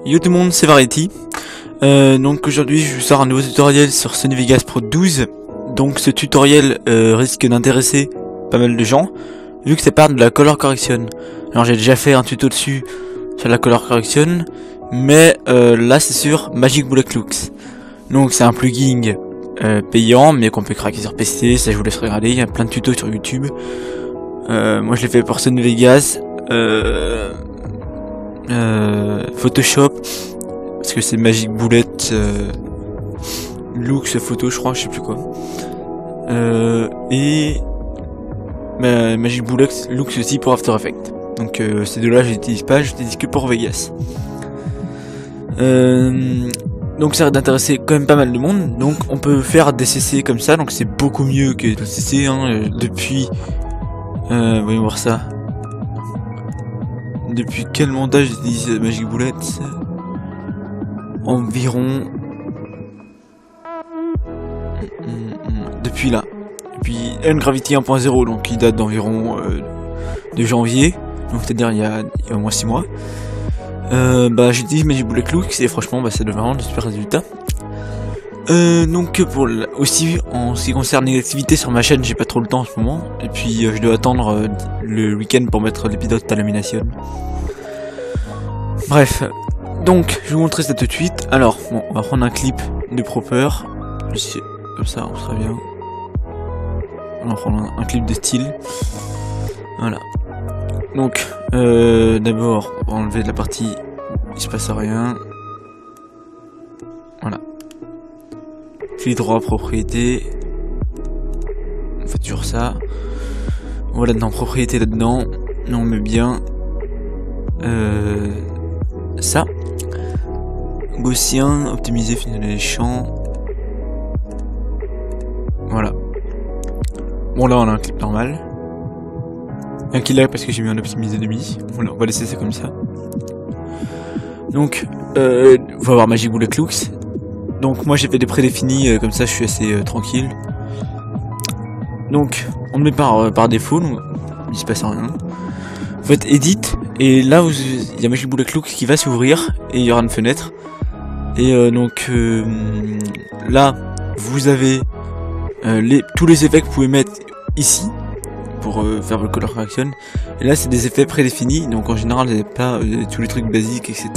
Yo tout le monde, c'est Variety. Donc aujourd'hui je vous sors un nouveau tutoriel sur Sony Vegas Pro 12. Donc ce tutoriel risque d'intéresser pas mal de gens, vu que ça part de la color correction. Alors j'ai déjà fait un tuto dessus sur la color correction, mais là c'est sur Magic Bullet Looks. Donc c'est un plugin payant, mais qu'on peut craquer sur PC, ça je vous laisse regarder, il y a plein de tutos sur YouTube. Moi je l'ai fait pour Sony Vegas, Photoshop, parce que c'est Magic Bullet Looks photo je crois, je sais plus quoi, et Magic Bullet Looks aussi pour After Effects. Donc ces deux là j'utilise pas, j'utilise que pour Vegas. Donc ça va d'intéresser quand même pas mal de monde. Donc on peut faire des CC comme ça, donc c'est beaucoup mieux que le CC hein, depuis voyons voir ça. Depuis quel mandat j'utilise Magic Bullet? Environ depuis là, depuis N-Gravity 1.0, donc qui date d'environ de janvier, donc c'est-à-dire il y a au moins 6 mois. J'utilise Magic Bullet Looks et franchement ça donne vraiment de super résultats. Donc pour aussi en ce qui concerne les activités sur ma chaîne, j'ai pas trop le temps en ce moment, et puis je dois attendre le week-end pour mettre l'épisode à lamination. Bref, donc je vais vous montrer ça tout de suite. Alors bon, on va prendre un clip de Proper, comme ça on sera bien. On va prendre un clip de style, voilà. Donc d'abord on va enlever la partie il se passe rien, voilà. Clic droit, propriété, on fait toujours ça. Voilà, dans propriété là-dedans, on met bien ça. Gaussien, optimiser, finir les champs. Voilà. Bon là on a un clip normal. Un qui lag parce que j'ai mis un optimisé demi. Voilà, on va laisser ça comme ça. Donc, on va avoir Magic Bullet Looks. Donc moi j'ai fait des prédéfinis comme ça, je suis assez tranquille. Donc on le met par défaut, donc il se passe rien. Vous faites Edit et là il y a Magic Bullet Looks qui va s'ouvrir et il y aura une fenêtre. Et là vous avez tous les effets que vous pouvez mettre ici pour faire votre color correction. Et là c'est des effets prédéfinis, donc en général vous n'avez pas tous les trucs basiques, etc.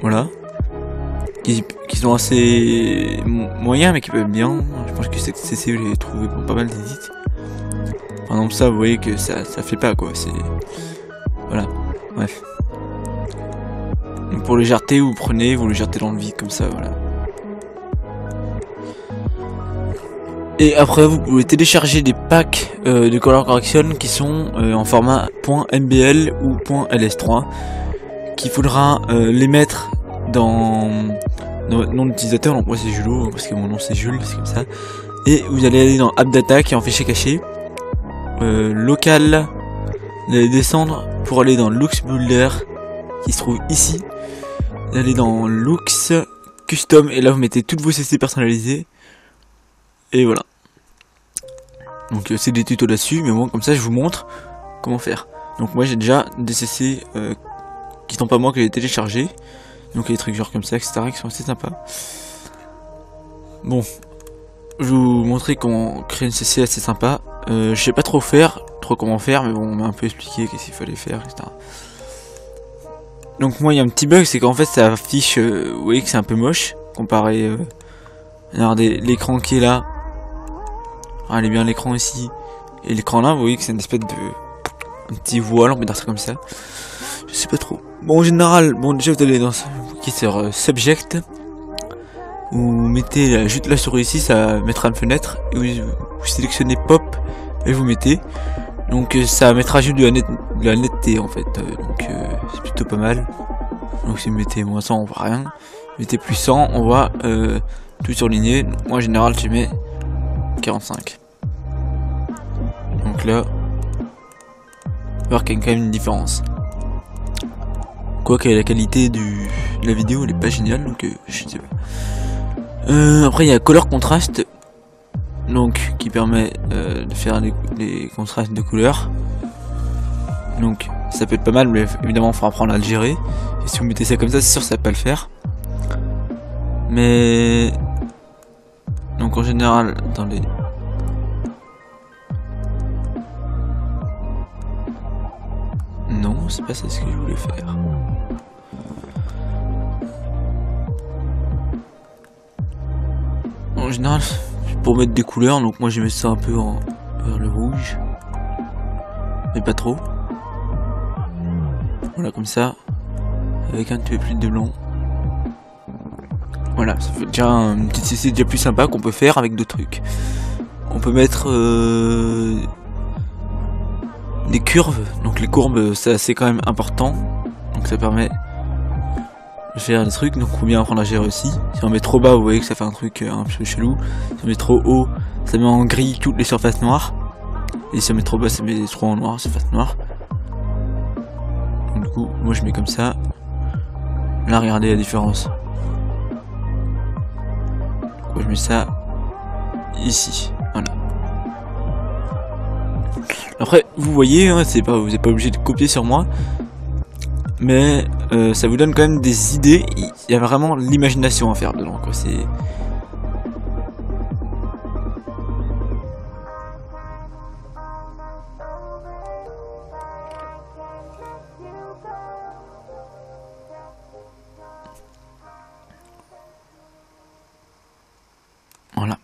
Voilà. Qui sont assez moyens mais qui peuvent bien. Je pense que CC je l'ai trouvé pour pas mal d'édits. Par exemple ça vous voyez que ça fait pas quoi, c'est voilà, bref. Donc pour légèreté vous prenez, vous légèreté dans le vide comme ça, voilà. Et après vous pouvez télécharger des packs de color correction qui sont en format .mbl ou .ls3, qu'il faudra les mettre dans notre nom d'utilisateur. Donc moi c'est Julo parce que mon nom c'est Jules, c'est comme ça. Et vous allez aller dans AppData qui est en fichier caché, local, vous allez descendre pour aller dans Looks Builder qui se trouve ici. Vous allez dans Looks Custom et là vous mettez toutes vos CC personnalisées. Et voilà. Donc c'est des tutos là-dessus, mais bon comme ça je vous montre comment faire. Donc moi j'ai déjà des CC qui sont pas moi que j'ai téléchargé. Donc il y a des trucs genre comme ça, etc. qui sont assez sympas. Bon, je vais vous montrer comment créer une CC assez sympa. Je sais pas trop comment faire, mais bon on m'a un peu expliqué qu'est-ce qu'il fallait faire, etc. Donc moi il y a un petit bug, c'est qu'en fait ça affiche, vous voyez que c'est un peu moche comparé. Regardez l'écran qui est là. Regardez bien l'écran ici et l'écran là, vous voyez que c'est une espèce de un petit voile, on peut dire ça comme ça. Je sais pas trop. Bon en général, bon déjà vous allez dans qui sur Subject, vous mettez juste la souris ici, ça mettra une fenêtre et vous sélectionnez Pop et vous mettez. Donc ça mettra juste de la netteté en fait, donc c'est plutôt pas mal. Donc si vous mettez moins 100 on voit rien, mettez plus 100 on voit tout surligné. Moi en général je mets 45. Donc là on va voir qu'il y a quand même une différence. Quoique la qualité de la vidéo elle est pas géniale, donc je sais pas. Après il y a Color Contrast, donc qui permet de faire les contrastes de couleurs. Donc Ça peut être pas mal, mais évidemment il faudra apprendre à le gérer. Et si vous mettez ça comme ça, c'est sûr que ça va pas le faire. Mais donc en général, attendez. Non, c'est pas ça ce que je voulais faire. En général, pour mettre des couleurs, donc moi je mets ça un peu vers le rouge. Mais pas trop. Voilà, comme ça. Avec un petit peu plus de blanc. Voilà, ça fait déjà un petit CC déjà plus sympa qu'on peut faire avec d'autres trucs. On peut mettre des curves. Donc les courbes, c'est assez quand même important. Donc ça permet de faire des trucs. Donc il faut bien apprendre à gérer aussi. Si on met trop bas, vous voyez que ça fait un truc un peu chelou. Si on met trop haut, ça met en gris toutes les surfaces noires. Et si on met trop bas, ça met trop en noir, surface noire. Donc du coup, moi je mets comme ça. Là, regardez la différence. Donc, je mets ça ici. Voilà. Après, vous voyez, hein, c'est pas, vous n'êtes pas obligé de copier sur moi. Mais ça vous donne quand même des idées. Il y a vraiment l'imagination à faire dedans, quoi. C'est... Voilà.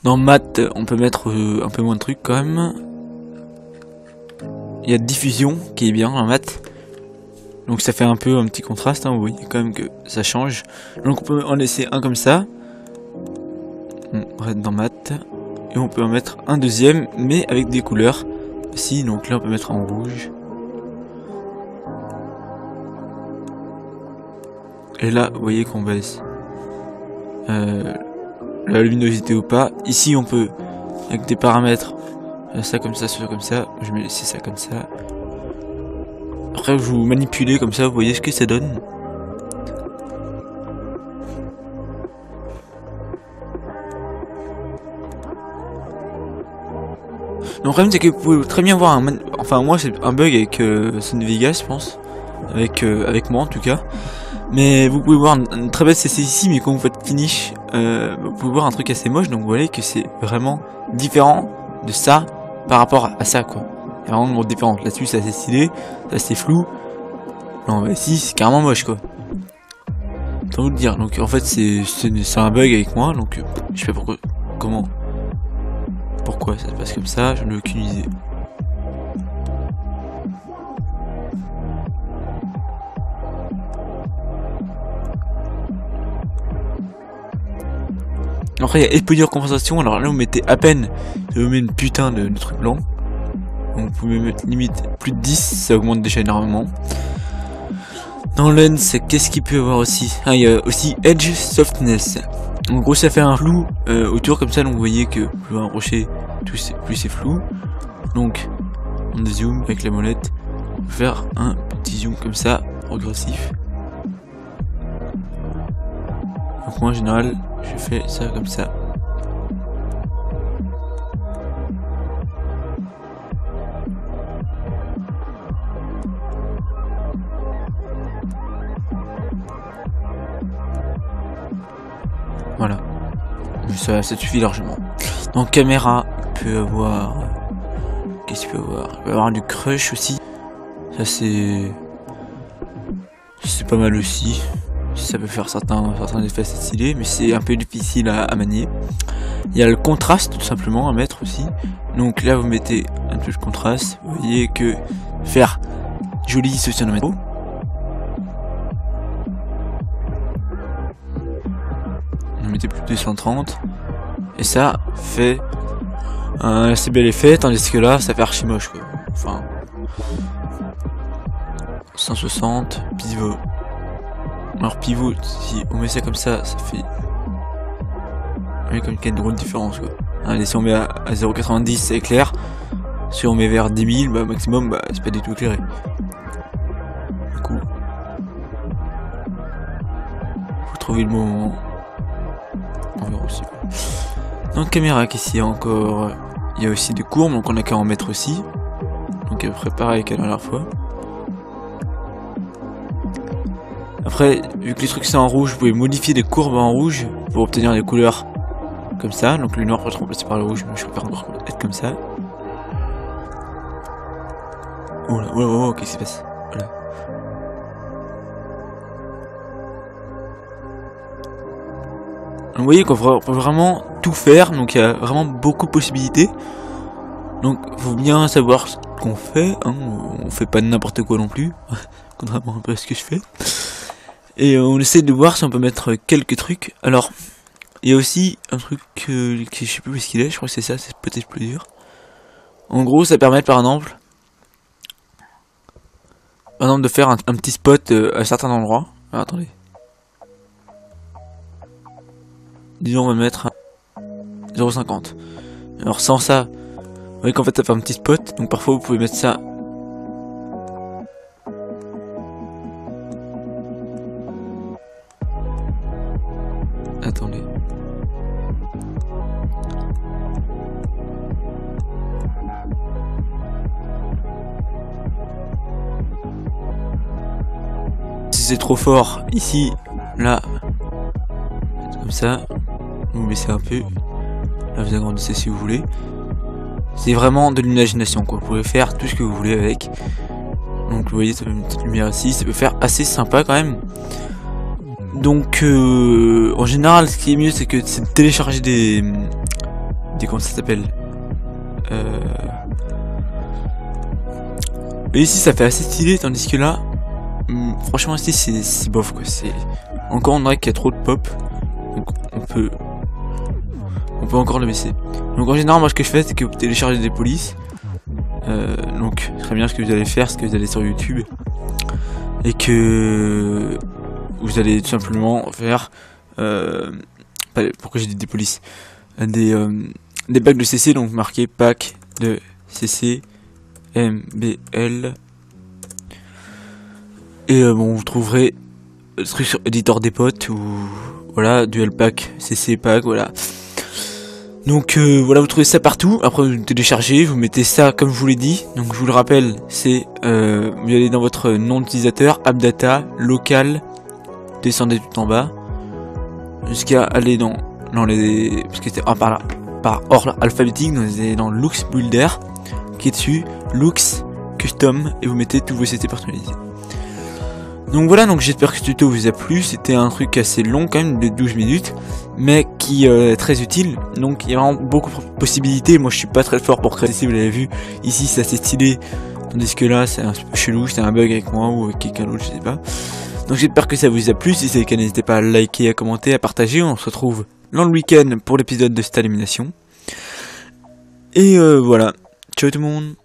Dans maths, on peut mettre un peu moins de trucs quand même. Il y a diffusion qui est bien en maths. Donc ça fait un peu un petit contraste, hein, vous voyez quand même que ça change. Donc on peut en laisser un comme ça. On reste dans maths. Et on peut en mettre un deuxième, mais avec des couleurs. Ici, donc là on peut mettre en rouge. Et là, vous voyez qu'on baisse la luminosité ou pas. Ici on peut, avec des paramètres, ça comme ça, comme ça. Je vais laisser ça comme ça. Après vous manipulez comme ça, vous voyez ce que ça donne. Le problème c'est que vous pouvez très bien voir enfin moi c'est un bug avec Sony Vegas je pense. Avec moi en tout cas. Mais vous pouvez voir une très belle CC ici, mais quand vous faites finish, vous pouvez voir un truc assez moche, donc vous voyez que c'est vraiment différent de ça par rapport à ça, quoi. Il y a vraiment une grosse différence. Là-dessus, c'est assez stylé, c'est assez flou. Non, bah ici, c'est carrément moche, quoi. Sans vous le dire. Donc en fait, c'est un bug avec moi, donc je sais pas pourquoi ça se passe comme ça, je n'ai aucune idée. Après il y a exposure compensation, alors là vous mettez à peine, ça vous met une putain de truc blanc. Donc vous pouvez mettre limite plus de 10, ça augmente déjà énormément. Dans lens, qu'est-ce qu'il peut y avoir aussi? Ah, il y a aussi Edge Softness. En gros ça fait un flou autour comme ça, donc vous voyez que plus vous rapprochez, plus c'est flou. Donc on zoom avec la molette, on peut faire un petit zoom comme ça, progressif. Donc moi en général je fais ça comme ça. Voilà. Ça suffit largement. Donc caméra peut avoir... Qu'est-ce qu'il peut avoir? Il peut avoir du crush aussi. Ça c'est pas mal aussi. Ça peut faire certains effets assez stylés, mais c'est un peu difficile à manier. Il y a le contraste tout simplement à mettre aussi. Donc là vous mettez un peu de contraste. Vous voyez que faire joli c'est aussi un mettre beau. Vous mettez plus de 230 et ça fait un assez bel effet, tandis que là ça fait archi moche quoi. Enfin 160 pivot. Alors pivot, si on met ça comme ça fait... Oui, comme il y a une grande différence quoi. Allez, si on met à 0,90 c'est clair. Si on met vers 10 000, bah maximum, bah c'est pas du tout éclairé. Du coup, faut trouver le moment. On verra aussi. Dans la caméra, qu'est-ce qu'il y a encore? Il y a aussi des courbes, donc on a qu'à en mettre aussi. donc à peu près pareil qu'à la dernière fois. Après, vu que les trucs c'est en rouge, vous pouvez modifier des courbes en rouge pour obtenir des couleurs comme ça. Donc le noir peut être remplacé par le rouge, mais je préfère encore être comme ça. Oh là, oh, qu'est-ce qui se passe? Voilà. Donc, vous voyez qu'on peut vraiment tout faire, donc il y a vraiment beaucoup de possibilités. Donc faut bien savoir ce qu'on fait, hein. On fait pas n'importe quoi non plus, contrairement un peu à ce que je fais. Et on essaie de voir si on peut mettre quelques trucs. Alors, il y a aussi un truc que je sais plus où est-ce qu'il est, je crois que c'est ça, c'est peut-être plus dur. En gros, ça permet par exemple de faire un petit spot à certains endroits. Alors, attendez. Disons on va mettre 0,50. Alors sans ça, vous voyez qu'en fait ça fait un petit spot. Donc parfois vous pouvez mettre ça. Attendez. Si c'est trop fort, ici, là, comme ça, vous baissez un peu. Là vous agrandissez si vous voulez. C'est vraiment de l'imagination quoi. Vous pouvez faire tout ce que vous voulez avec. Donc vous voyez, ça fait une petite lumière ici. Ça peut faire assez sympa quand même. Donc en général, ce qui est mieux, c'est que c'est de télécharger des comment ça s'appelle. Et ici, ça fait assez stylé, tandis que là, franchement ici, c'est bof quoi. C'est encore on dirait qu'il y a trop de pop. Donc on peut encore le baisser. Donc en général, moi ce que je fais, c'est que vous téléchargez des polices. Donc très bien ce que vous allez faire, c'est que vous allez sur YouTube et que vous allez tout simplement faire pourquoi j'ai dit des polices, des packs de CC, donc marqué pack de CC MBL. Et bon, vous trouverez le truc sur éditeur des potes ou voilà, dual pack CC pack, voilà. Donc voilà, vous trouvez ça partout. Après vous téléchargez, vous mettez ça comme je vous l'ai dit. Donc je vous le rappelle, c'est vous allez dans votre nom d'utilisateur, AppData, local, descendez tout en bas jusqu'à aller dans les, parce que c'était par ordre alphabétique, dans Lux Builder, qui est dessus, Lux Custom, et vous mettez tous vos CT personnalisés. Donc voilà, donc j'espère que ce tuto vous a plu. C'était un truc assez long quand même, de 12 minutes, mais qui est très utile. Donc il y a vraiment beaucoup de possibilités. Moi je suis pas très fort pour créer, si vous l'avez vu. Ici c'est assez stylé, tandis que là c'est un peu chelou, c'est un bug avec moi ou avec quelqu'un d'autre, je sais pas. Donc j'espère que ça vous a plu. Si c'est le cas, n'hésitez pas à liker, à commenter, à partager. On se retrouve dans le week-end pour l'épisode de cette élimination. Et voilà, ciao tout le monde.